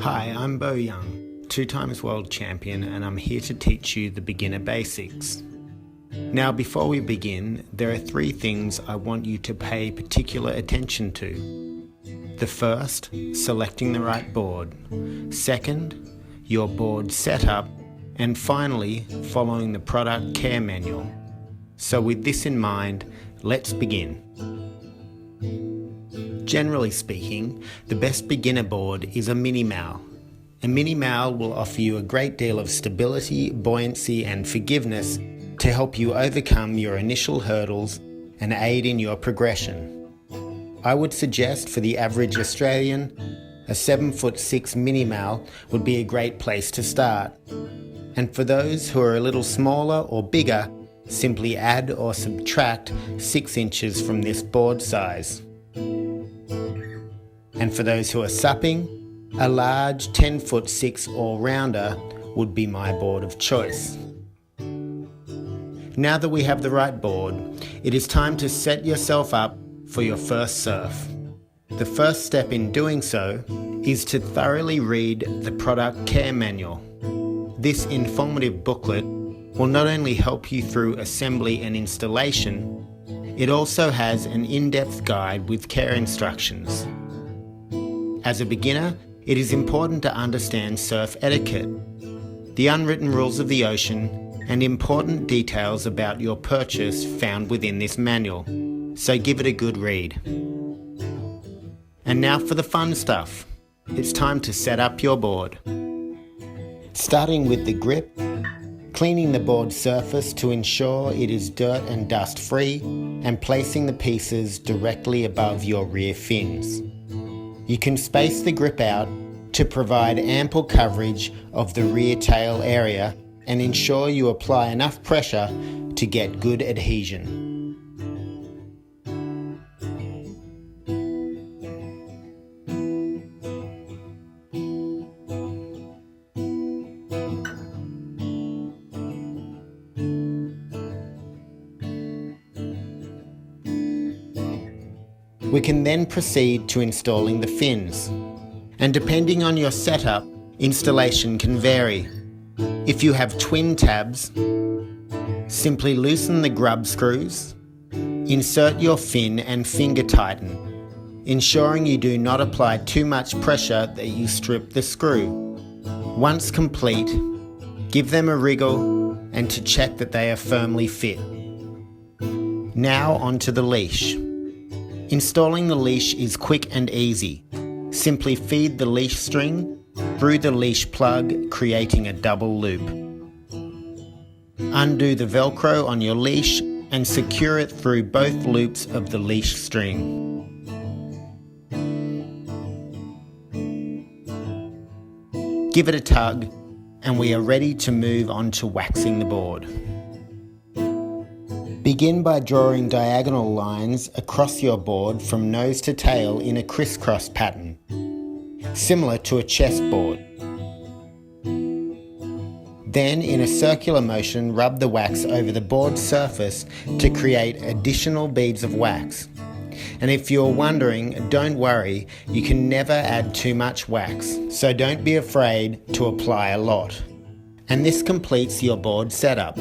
Hi, I'm Bo Young, 2 times world champion, and I'm here to teach you the beginner basics. Now, before we begin, there are 3 things I want you to pay particular attention to. The first, selecting the right board. Second, your board setup. And finally, following the product care manual. So with this in mind, let's begin. Generally speaking, the best beginner board is a mini mal. A mini mal will offer you a great deal of stability, buoyancy and forgiveness to help you overcome your initial hurdles and aid in your progression. I would suggest for the average Australian, a 7'6" mini mal would be a great place to start. And for those who are a little smaller or bigger, simply add or subtract 6 inches from this board size. And for those who are supping, a large 10'6" all-rounder would be my board of choice. Now that we have the right board, it is time to set yourself up for your first surf. The first step in doing so is to thoroughly read the product care manual. This informative booklet will not only help you through assembly and installation, it also has an in-depth guide with care instructions. As a beginner, it is important to understand surf etiquette, the unwritten rules of the ocean, and important details about your purchase found within this manual, so give it a good read. And now for the fun stuff. It's time to set up your board. Starting with the grip, cleaning the board surface to ensure it is dirt and dust free, and placing the pieces directly above your rear fins. You can space the grip out to provide ample coverage of the rear tail area and ensure you apply enough pressure to get good adhesion. We can then proceed to installing the fins. And depending on your setup, installation can vary. If you have twin tabs, simply loosen the grub screws, insert your fin and finger tighten, ensuring you do not apply too much pressure that you strip the screw. Once complete, give them a wriggle and to check that they are firmly fit. Now onto the leash. Installing the leash is quick and easy. Simply feed the leash string through the leash plug, creating a double loop. Undo the Velcro on your leash and secure it through both loops of the leash string. Give it a tug and we are ready to move on to waxing the board. Begin by drawing diagonal lines across your board from nose to tail in a crisscross pattern, similar to a chessboard. Then, in a circular motion, rub the wax over the board surface to create additional beads of wax. And if you're wondering, don't worry, you can never add too much wax, so don't be afraid to apply a lot. And this completes your board setup.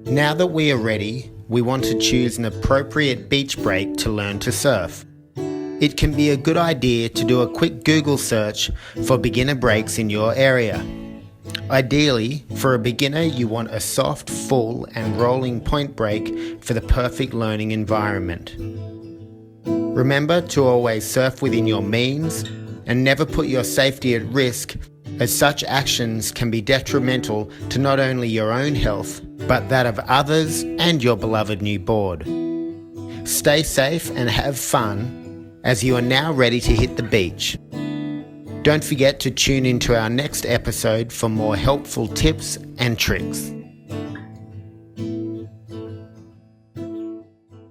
Now that we are ready, we want to choose an appropriate beach break to learn to surf. It can be a good idea to do a quick Google search for beginner breaks in your area. Ideally, for a beginner, you want a soft, full and rolling point break for the perfect learning environment. Remember to always surf within your means and never put your safety at risk, as such actions can be detrimental to not only your own health, but that of others and your beloved new board. Stay safe and have fun as you are now ready to hit the beach. Don't forget to tune into our next episode for more helpful tips and tricks.